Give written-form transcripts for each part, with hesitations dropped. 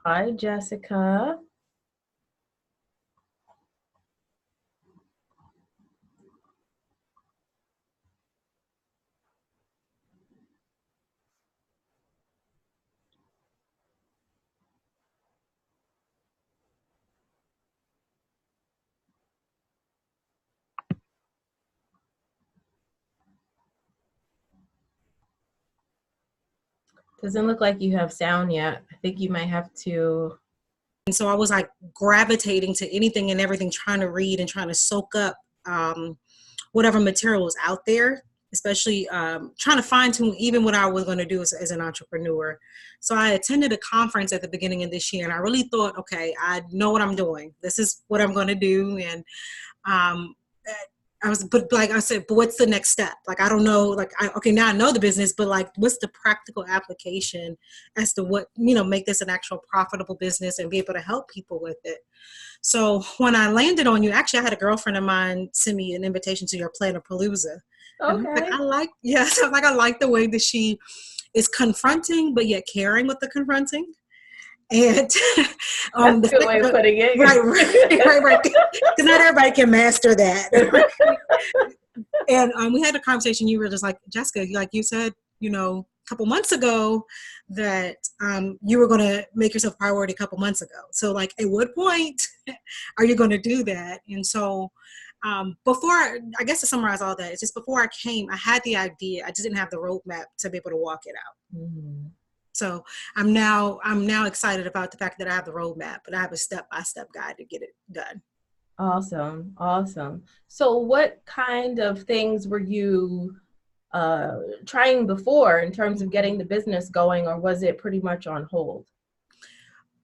Hi, Jessica. Doesn't look like you have sound yet. I think you might have to. And so I was like gravitating to anything and everything, trying to read and trying to soak up whatever material was out there, especially trying to fine tune even what I was going to do as an entrepreneur. So I attended a conference at the beginning of this year, and I really thought, okay, I know what I'm doing. This is what I'm going to do. And um, but like I said, but what's the next step? Like, I don't know, like, okay, now I know the business, but like, what's the practical application as to what, make this an actual profitable business and be able to help people with it. So when I landed on you, actually, I had a girlfriend of mine send me an invitation to your Planner-Palooza. And I was like, Okay. yes, I was like, I like the way that she is confronting, but yet caring with the confronting. And That's a the good fact way of that, putting right, it. right, because not everybody can master that. And we had a conversation. You were just like, Jessica, like you said, a couple months ago that you were going to make yourself a priority a couple months ago. So like, at what point are you going to do that? And so before, I guess to summarize all that, it's just before I came, I had the idea. I just didn't have the roadmap to be able to walk it out. Mhm. So I'm now excited about the fact that I have the roadmap, but I have a step-by-step guide to get it done. Awesome. Awesome. So what kind of things were you trying before in terms of getting the business going, or was it pretty much on hold?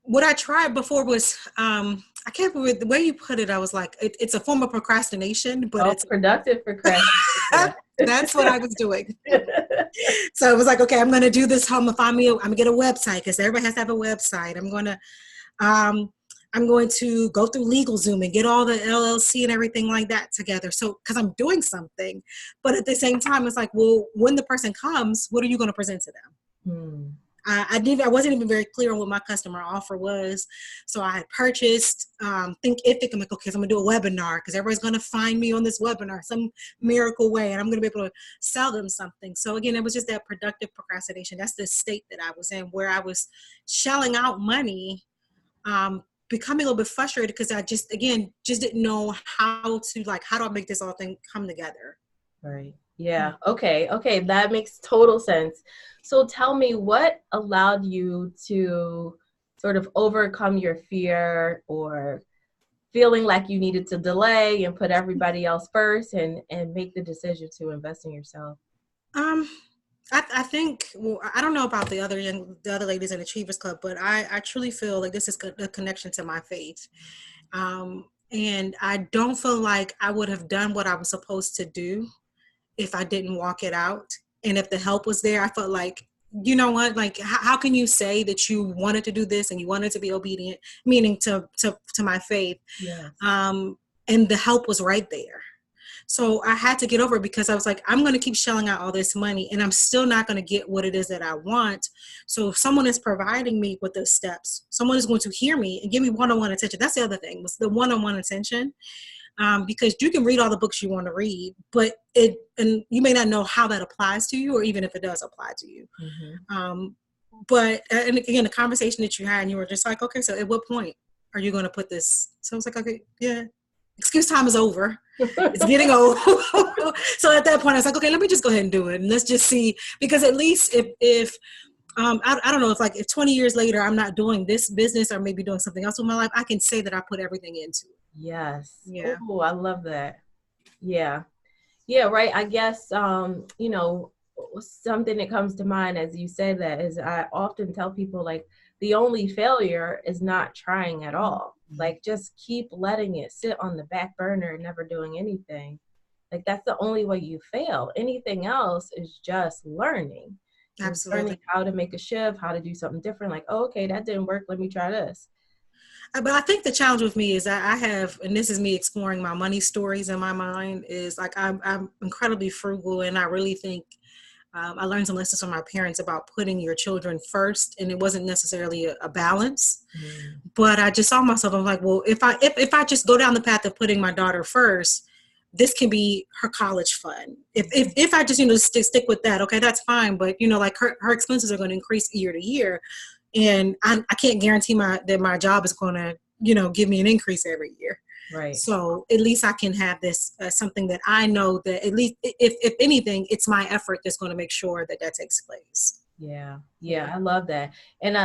What I tried before was I can't remember the way you put it. I was like, it's a form of procrastination, but Oh, it's productive procrastination. that's what I was doing. So it was like, okay, I'm going to do this. I'm gonna get a website because everybody has to have a website. Um, I'm going to go through LegalZoom and get all the LLC and everything like that together. So because I'm doing something, but at the same time, it's like, well, when the person comes, what are you going to present to them? Hmm. I wasn't even very clear on what my customer offer was. So I had purchased Thinkific. I'm like, okay, so I'm gonna do a webinar because everybody's gonna find me on this webinar some miracle way, and I'm gonna be able to sell them something. So again, it was just that productive procrastination. That's the state that I was in, where I was shelling out money, becoming a little bit frustrated because I just didn't know how do I make this all thing come together. Right. Yeah. Okay. Okay. That makes total sense. So tell me, what allowed you to sort of overcome your fear or feeling like you needed to delay and put everybody else first and make the decision to invest in yourself? Um, I think, well, I don't know about the other ladies in Achievers Club, but I truly feel like this is a connection to my faith. And I don't feel like I would have done what I was supposed to do if I didn't walk it out. And if the help was there, I felt like, you know what, like, how can you say that you wanted to do this and you wanted to be obedient, meaning to my faith, Yes. um, and the help was right there. So I had to get over it because I was like, I'm going to keep shelling out all this money and I'm still not going to get what it is that I want. So if someone is providing me with those steps, someone is going to hear me and give me one-on-one attention. That's the other thing, was the one-on-one attention. Because you can read all the books you want to read, but and you may not know how that applies to you or even if it does apply to you. Hmm. Um, but and again, the conversation that you had, and you were just like, okay, so at what point are you going to put this? So I was like, okay, yeah, excuse time is over. It's getting old. So at that point, I was like, okay, let me just go ahead and do it. And let's just see, because at least if I don't know, if 20 years later, I'm not doing this business or maybe doing something else with my life, I can say that I put everything into it. Yes. Yeah, Oh, I love that. Yeah. Yeah, right. I guess something that comes to mind as you say that is I often tell people like the only failure is not trying at all. Like just keep letting it sit on the back burner and never doing anything. Like that's the only way you fail. Anything else is just learning. Is learning absolutely. how to make a shift, how to do something different. Like, oh, okay, that didn't work. Let me try this. But I think the challenge with me is that I have, and this is me exploring my money stories in my mind, is like I'm incredibly frugal, and I really think I learned some lessons from my parents about putting your children first, and it wasn't necessarily a balance. But I just saw myself, I'm like, well, if I just go down the path of putting my daughter first, this can be her college fund. If I just, stick with that, okay, that's fine. But, like her expenses are going to increase year to year. And I can't guarantee that my job is going to, give me an increase every year. Right. So at least I can have this something that I know that at least, if anything, it's my effort that's going to make sure that takes place. Yeah, I love that. And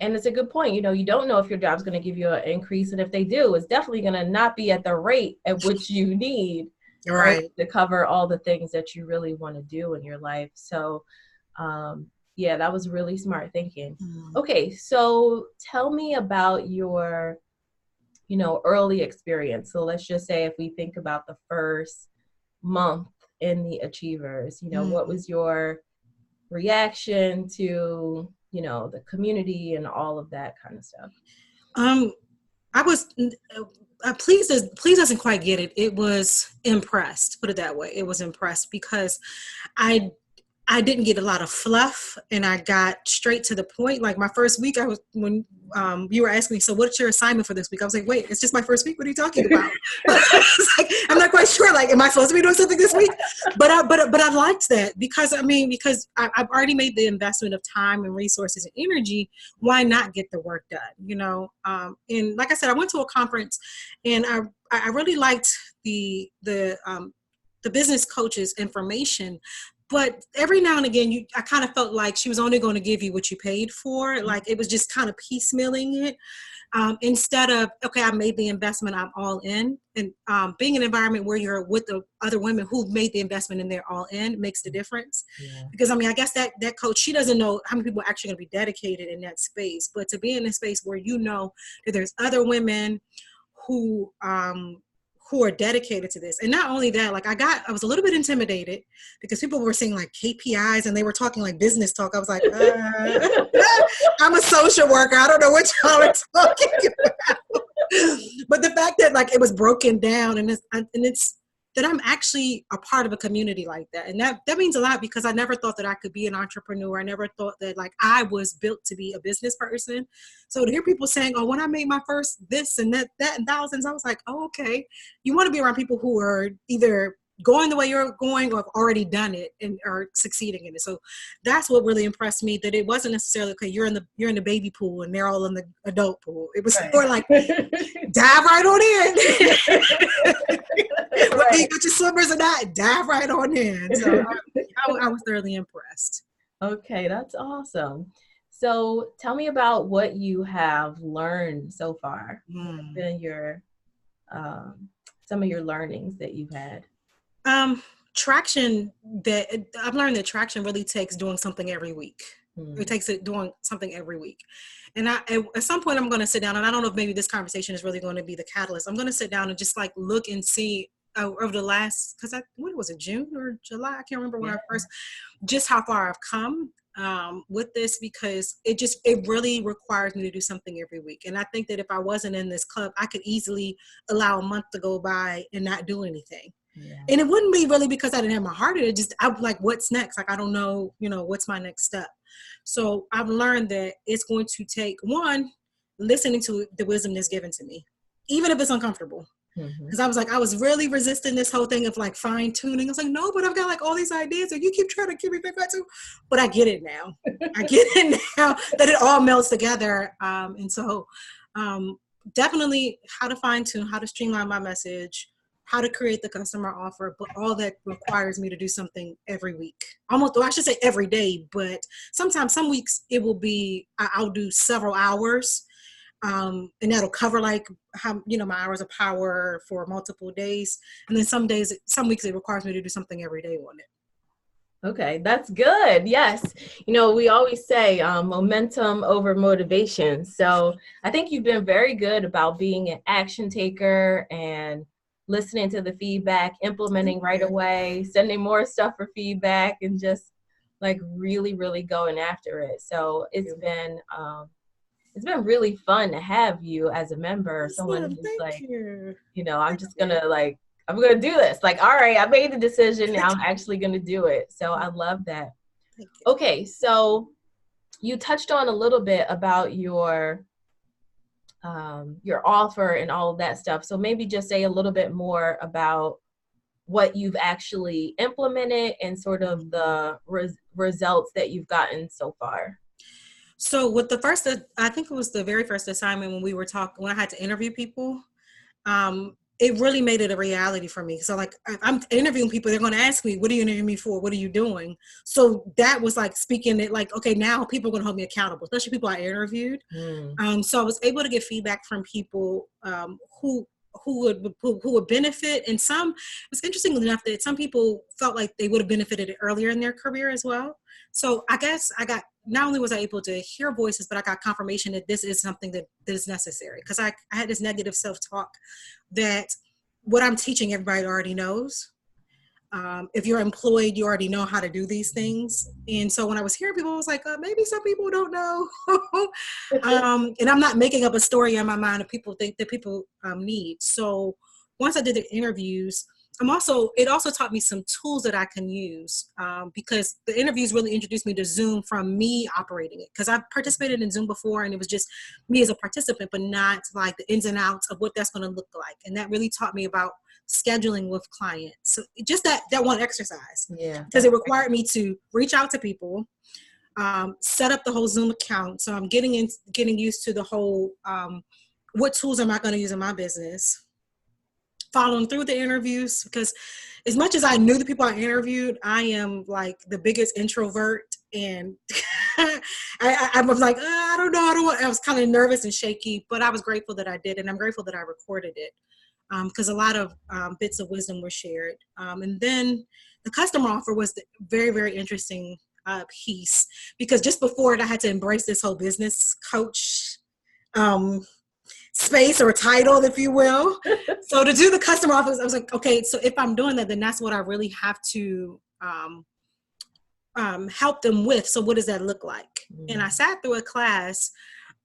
it's a good point. You don't know if your job's going to give you an increase, and if they do, it's definitely going to not be at the rate at which you need, right, to cover all the things that you really want to do in your life. So, that was really smart thinking. Okay, so tell me about your, early experience. So let's just say if we think about the first month in the Achievers, what was your reaction to the community and all of that kind of stuff? I was pleased doesn't quite get it. It was impressed, put it that way. It was impressed because I didn't get a lot of fluff, and I got straight to the point. Like my first week, when you were asking me, so what's your assignment for this week? I was like, wait, it's just my first week. What are you talking about? I'm not quite sure. Like, am I supposed to be doing something this week? But I liked that because I've already made the investment of time and resources and energy. Why not get the work done? And like I said, I went to a conference, and I really liked the business coach's information. But every now and again, I kind of felt like she was only going to give you what you paid for. Like it was just kind of piecemealing it instead of, okay, I made the investment, I'm all in. And being in an environment where you're with the other women who've made the investment and they're all in makes the difference. Yeah. Because I guess that coach, she doesn't know how many people are actually going to be dedicated in that space. But to be in a space where that there's other women who are dedicated to this. And not only that, like I was a little bit intimidated because people were saying like KPIs and they were talking like business talk. I was like, I'm a social worker. I don't know what y'all are talking about. But the fact that like it was broken down and it's that I'm actually a part of a community like that. And that means a lot because I never thought that I could be an entrepreneur. I never thought that like I was built to be a business person. So to hear people saying, oh, when I made my first this and that and thousands, I was like, oh, okay. You want to be around people who are either going the way you're going or have already done it and are succeeding in it. So that's what really impressed me, that it wasn't necessarily, okay, you're in the baby pool and they're all in the adult pool. It was more like, dive right on in. Whether you got your slippers or not, dive right on in. So I was thoroughly impressed. Okay, that's awesome. So tell me about what you have learned so far. Been your some of your learnings that you've had. Traction, that I've learned that traction really takes doing something every week. It takes it doing something every week. And at some point I'm going to sit down, and I don't know if maybe this conversation is really going to be the catalyst. I'm going to sit down and just like look and see over the last, when was it, June or July? I can't remember when I first, just how far I've come with this, because it really requires me to do something every week. And I think that if I wasn't in this club, I could easily allow a month to go by and not do anything. Yeah. And it wouldn't be really because I didn't have my heart in it. I'm like, what's next? Like, I don't know, what's my next step? So I've learned that it's going to take, one, listening to the wisdom that's given to me, even if it's uncomfortable. Because I was like, I was really resisting this whole thing of like fine tuning. I was like, no, but I've got like all these ideas and you keep trying to keep me back to, but I get it now. I get it now that it all melts together. And so definitely how to fine tune, how to streamline my message, how to create the customer offer, but all that requires me to do something every week. I should say every day, but sometimes some weeks it will be, I'll do several hours. And that'll cover like how, my hours of power for multiple days. And then some weeks it requires me to do something every day on it. Okay, that's good. Yes. We always say momentum over motivation. So I think you've been very good about being an action taker and listening to the feedback, implementing right away, sending more stuff for feedback, and just like really, really going after it. So it's been really fun to have you as a member. Someone who's like, I'm just gonna I'm gonna do this. Like, all right, I made the decision. Now I'm actually gonna do it. So I love that. Okay, so you touched on a little bit about your offer and all of that stuff. So maybe just say a little bit more about what you've actually implemented and sort of the results that you've gotten so far. So with the first, I think it was the very first assignment when we were talking, when I had to interview people, it really made it a reality for me. So like I'm interviewing people, they're going to ask me, what are you interviewing me for? What are you doing? So that was like speaking it like, okay, now people are going to hold me accountable, especially people I interviewed. So I was able to get feedback from people who would benefit, and some, it was interesting enough that some people felt like they would have benefited earlier in their career as well. So I guess I got, not only was I able to hear voices, but I got confirmation that this is something that is necessary, because I had this negative self-talk that what I'm teaching everybody already knows. If you're employed, you already know how to do these things. And so when I was hearing people, I was like, maybe some people don't know. And I'm not making up a story in my mind of people think that people need. So once I did the interviews, it also taught me some tools that I can use, because the interviews really introduced me to Zoom from me operating it. Because I've participated in Zoom before and it was just me as a participant, but not like the ins and outs of what that's going to look like. And that really taught me about scheduling with clients. So just that one exercise, because it required me to reach out to people, set up the whole Zoom account. So I'm getting used to the whole, what tools am I going to use in my business, following through the interviews, because as much as I knew the people I interviewed, I am like the biggest introvert, and I was like, I don't know, I was kind of nervous and shaky, but I was grateful that I did, and I'm grateful that I recorded it, because a lot of bits of wisdom were shared. And then the customer offer was the very, very interesting piece, because just before it, I had to embrace this whole business coach space or title, if you will. So to do the customer office, I was like, okay, so if I'm doing that, then that's what I really have to help them with. So what does that look like? And I sat through a class,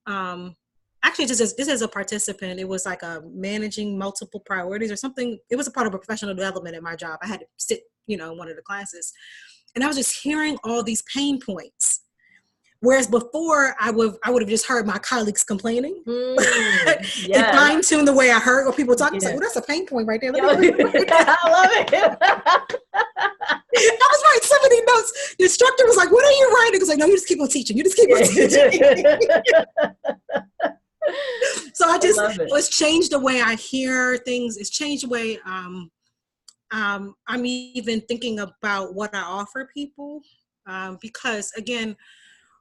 actually just as a participant. It was like a managing multiple priorities or something. It was a part of a professional development at my job. I had to sit, in one of the classes, and I was just hearing all these pain points. Whereas before, I would have just heard my colleagues complaining and fine tune the way I heard what people talking. Like, that's a pain point right there. I love it. I was writing so many notes. The instructor was like, "What are you writing?" I was like, "No, you just keep on teaching. You just keep on teaching." So it's changed the way I hear things. It's changed the way I'm even thinking about what I offer people, because again.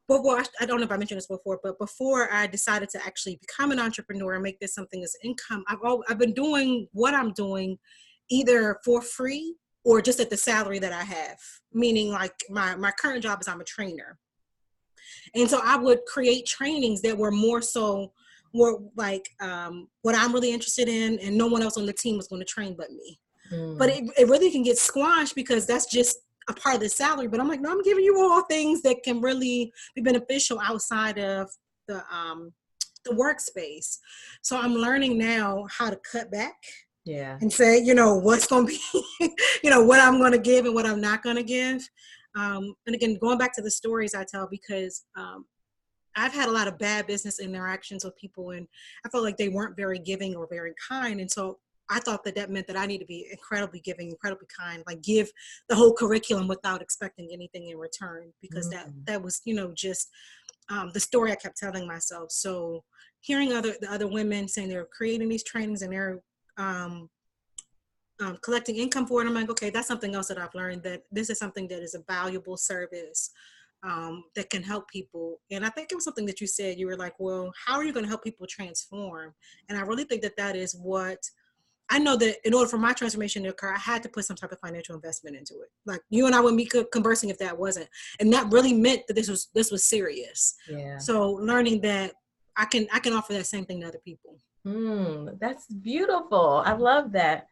Well, I don't know if I mentioned this before, but before I decided to actually become an entrepreneur and make this something as income, I've been doing what I'm doing either for free or just at the salary that I have. Meaning, like my current job is I'm a trainer, and so I would create trainings that were more like what I'm really interested in, and no one else on the team was going to train but me. But it really can get squashed because that's just a part of the salary. But I'm like, no, I'm giving you all things that can really be beneficial outside of the workspace. So I'm learning now how to cut back and say, what's going to be, what I'm going to give and what I'm not going to give. And again, going back to the stories I tell, because I've had a lot of bad business interactions with people, and I felt like they weren't very giving or very kind. And so I thought that meant that I need to be incredibly giving, incredibly kind, like give the whole curriculum without expecting anything in return, because that was, just the story I kept telling myself. So hearing the other women saying they're creating these trainings and they're collecting income for it, I'm like, okay, that's something else that I've learned, that this is something that is a valuable service that can help people. And I think it was something that you said, you were like, well, how are you going to help people transform? And I really think that is what I know, that in order for my transformation to occur, I had to put some type of financial investment into it. Like you and I wouldn't be conversing if that wasn't. And that really meant that this was serious. So learning that I can offer that same thing to other people. That's beautiful. I love that.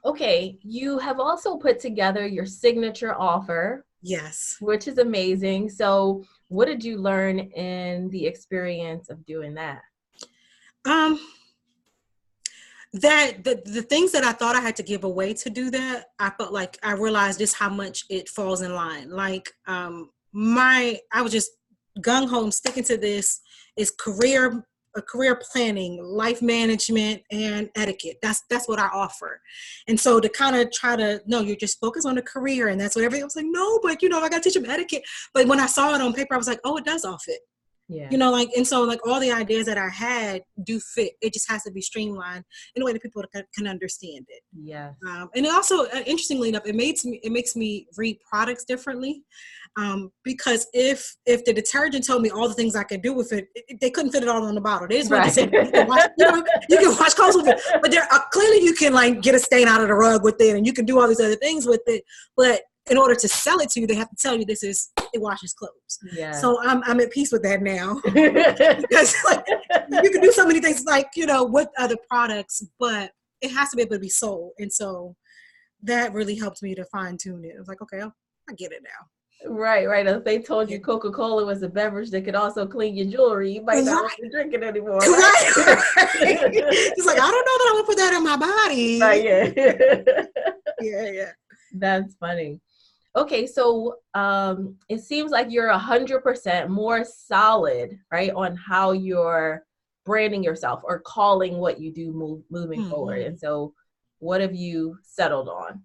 Okay. You have also put together your signature offer. Yes. Which is amazing. So what did you learn in the experience of doing that? That the things that I thought I had to give away to do that, I felt like I realized just how much it falls in line. Like I was just gung ho, sticking to this, is career planning, life management, and etiquette. That's what I offer. And so to kind of try to, no, you're just focused on the career, and that's what everybody was like, no, but I got to teach them etiquette. But when I saw it on paper, I was like, oh, it does all fit. Yeah. And so all the ideas that I had do fit. It just has to be streamlined in a way that people can understand it. Yes. And it also, interestingly enough, it makes me read products differently. Because if the detergent told me all the things I could do with it, they couldn't fit it all on the bottle. They just wanted to say you can wash clothes with it, but there clearly you can get a stain out of the rug with it, and you can do all these other things with it. But in order to sell it to you, they have to tell you it washes clothes. Yeah. So I'm at peace with that now, because you can do so many things with other products, but it has to be able to be sold. And so that really helped me to fine tune it. I was like, okay, I get it now. Right. If they told you Coca-Cola was a beverage that could also clean your jewelry, you might not want to drink it anymore. Right? It's like, I don't know that I want to put that in my body. Right, yeah. Yeah. That's funny. Okay, so it seems like you're 100% more solid, right, on how you're branding yourself or calling what you do moving forward. And so what have you settled on?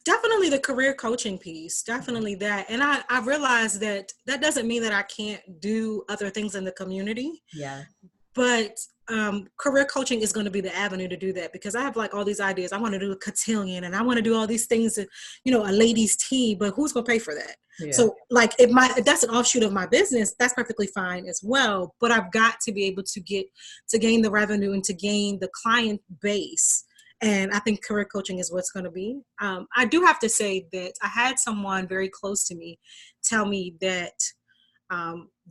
Definitely the career coaching piece, definitely that. And I realized that doesn't mean that I can't do other things in the community. Yeah. But career coaching is going to be the avenue to do that, because I have all these ideas. I want to do a cotillion, and I want to do all these things, a ladies' tea, but who's going to pay for that? Yeah. So if that's an offshoot of my business, that's perfectly fine as well. But I've got to be able to gain the revenue and to gain the client base. And I think career coaching is what's going to be. I do have to say that I had someone very close to me tell me that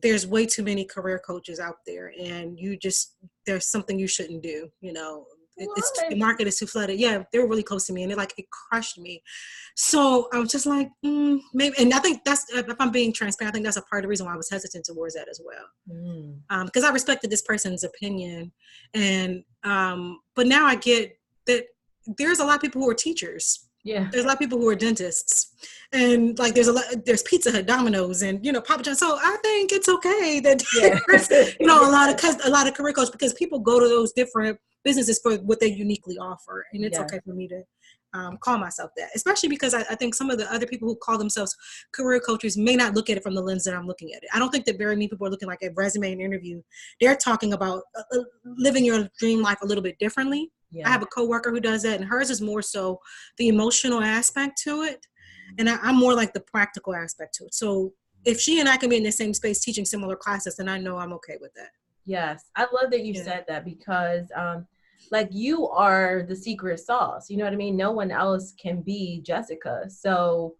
there's way too many career coaches out there, and there's something you shouldn't do. The market is too flooded. Yeah, they were really close to me, and it crushed me. So I was just like, maybe. And I think that's, if I'm being transparent, I think that's a part of the reason why I was hesitant towards that as well. Because I respected this person's opinion, and but now I get that there's a lot of people who are teachers. Yeah. There's a lot of people who are dentists, and there's Pizza Hut, Domino's, and Papa John's. So I think it's okay that there's a lot of career coaches, because people go to those different businesses for what they uniquely offer, and it's okay for me to call myself that, especially because I think some of the other people who call themselves career coaches may not look at it from the lens that I'm looking at it. I don't think that very many people are looking at resume and interview. They're talking about living your dream life a little bit differently. Yeah. I have a coworker who does that, and hers is more so the emotional aspect to it, and I'm more like the practical aspect to it. So if she and I can be in the same space teaching similar classes, then I know I'm okay with that. Yes, I love that you said that, because you are the secret sauce. You know what I mean? No one else can be Jessica. So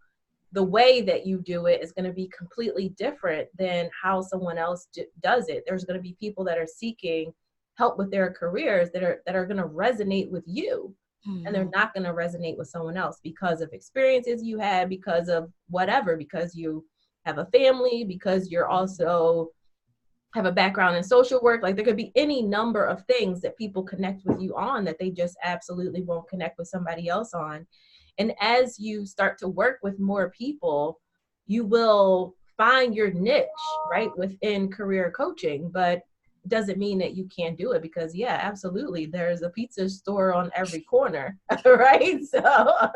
the way that you do it is going to be completely different than how someone else does it. There's going to be people that are seeking help with their careers that are going to resonate with you, and they're not going to resonate with someone else because of experiences you had, because of whatever, because you have a family, because you're also have a background in social work. There could be any number of things that people connect with you on that they just absolutely won't connect with somebody else on. And as you start to work with more people, you will find your niche, right, within career coaching. But it doesn't mean that you can't do it, because absolutely, there's a pizza store on every corner, right? So,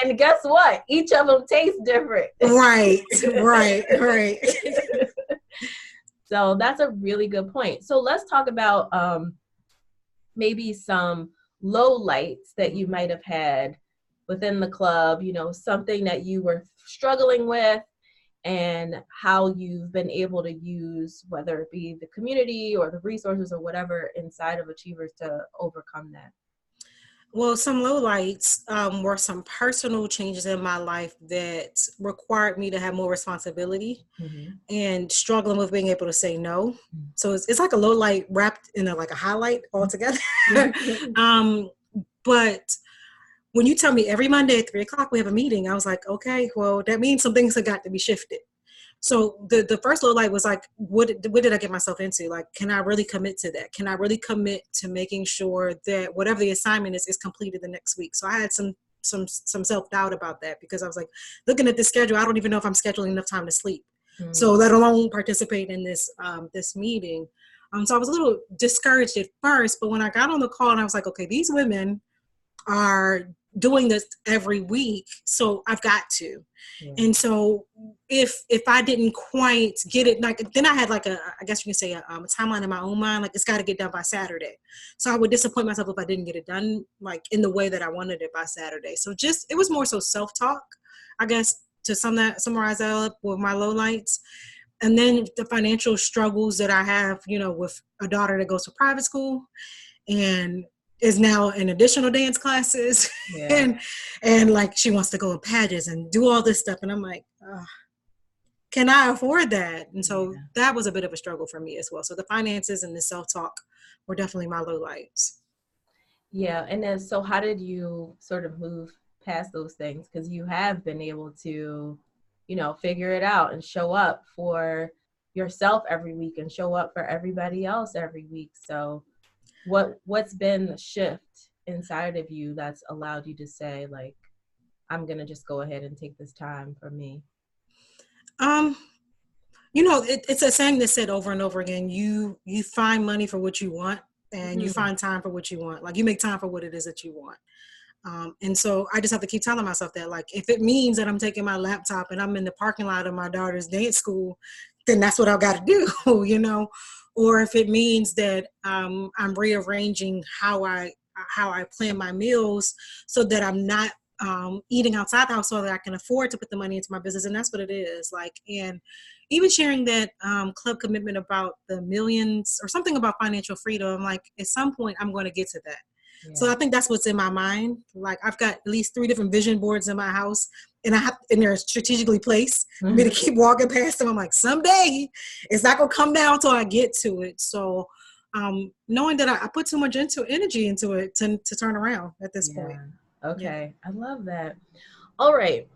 and guess what? Each of them tastes different. Right. So that's a really good point. So let's talk about maybe some low lights that you might have had within the club, something that you were struggling with, and how you've been able to use, whether it be the community or the resources or whatever inside of Achievers to overcome that. Well, some lowlights were some personal changes in my life that required me to have more responsibility and struggling with being able to say no. So it's like a low light wrapped in a highlight altogether. But when you tell me every Monday at 3:00 we have a meeting, I was like, okay, well, that means some things have got to be shifted. So the first low light was what did I get myself into? Can I really commit to that? Can I really commit to making sure that whatever the assignment is completed the next week? So I had some some self-doubt about that, because I was like, looking at the schedule, I don't even know if I'm scheduling enough time to sleep. So let alone participate in this this meeting. So I was a little discouraged at first, but when I got on the call and I was like, okay, these women are doing this every week, so I've got to. Yeah. And so if I didn't quite get it, like, then I had like I guess you can say a timeline in my own mind, like it's got to get done by Saturday. So I would disappoint myself if I didn't get it done like in the way that I wanted it by Saturday. So just, it was more so self-talk, I guess, to summarize that up with my lowlights. And then the financial struggles that I have, you know, with a daughter that goes to private school and is now in additional dance classes. Yeah. and like she wants to go in pageants and do all this stuff. And I'm like, can I afford that? And so that was a bit of a struggle for me as well. So the finances and the self-talk were definitely my lowlights. Yeah. And then, so how did you sort of move past those things? Because you have been able to, you know, figure it out and show up for yourself every week and show up for everybody else every week. So what's been the shift inside of you that's allowed you to say, like, I'm going to just go ahead and take this time for me? You know, it's a saying that's said over and over again. You find money for what you want, and you find time for what you want. Like, you make time for what it is that you want. And so I just have to keep telling myself that, like, if it means that I'm taking my laptop and I'm in the parking lot of my daughter's dance school, then that's what I've got to do, you know? Or if it means that I'm rearranging how I plan my meals so that I'm not eating outside the house, so that I can afford to put the money into my business. And that's what it is. Like, and even sharing that club commitment about the millions or something about financial freedom, like, at some point I'm going to get to that. Yeah. So I think that's what's in my mind. Like, I've got at least 3 different vision boards in my house, and they're strategically placed for me to keep walking past them. I'm like, someday it's not gonna come down till I get to it. So knowing that I put too much energy into it to turn around at this point. Okay. Yeah. I love that. All right.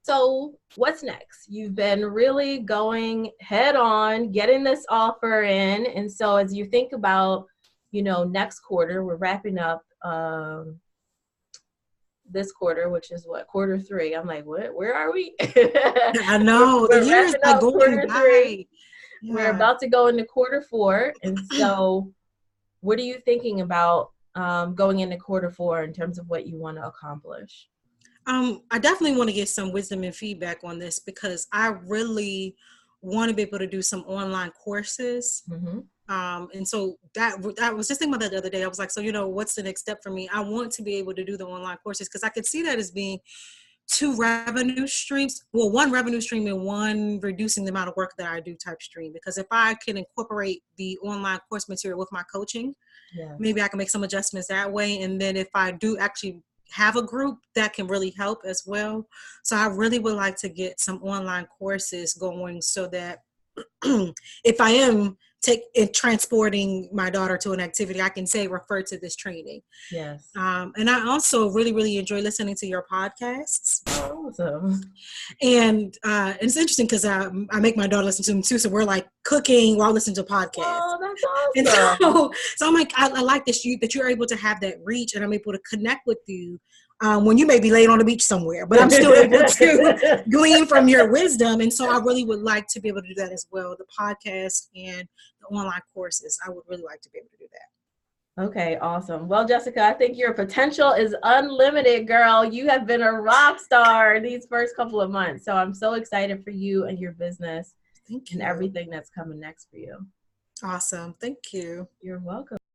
So what's next? You've been really going head on, getting this offer in. And so as you think about, you know, next quarter, we're wrapping up this quarter, which is what, quarter 3. I'm like, what? Where are we? I know. We're the year is like going by. Yeah. We're about to go into quarter 4. And so what are you thinking about going into quarter 4 in terms of what you want to accomplish? I definitely want to get some wisdom and feedback on this, because I really want to be able to do some online courses. And so that I was just thinking about that the other day. I was like, so, you know, what's the next step for me? I want to be able to do the online courses, because I could see that as being 2 revenue streams. Well, 1 revenue stream and 1 reducing the amount of work that I do type stream. Because if I can incorporate the online course material with my coaching, maybe I can make some adjustments that way. And then if I do actually have a group, that can really help as well. So I really would like to get some online courses going, so that if I am transporting my daughter to an activity, I can say, refer to this training. Yes. And I also really, really enjoy listening to your podcasts. Awesome. And it's interesting because I make my daughter listen to them too. So we're like cooking while listening to podcasts. Oh, that's awesome. And so I'm like, I like this, that you're able to have that reach, and I'm able to connect with you when you may be laid on the beach somewhere, but I'm still able to glean from your wisdom. And so I really would like to be able to do that as well. The podcast and the online courses, I would really like to be able to do that. Okay, awesome. Well, Jessica, I think your potential is unlimited, girl. You have been a rock star these first couple of months. So I'm so excited for you and your business. Thank you. And everything that's coming next for you. Awesome. Thank you. You're welcome.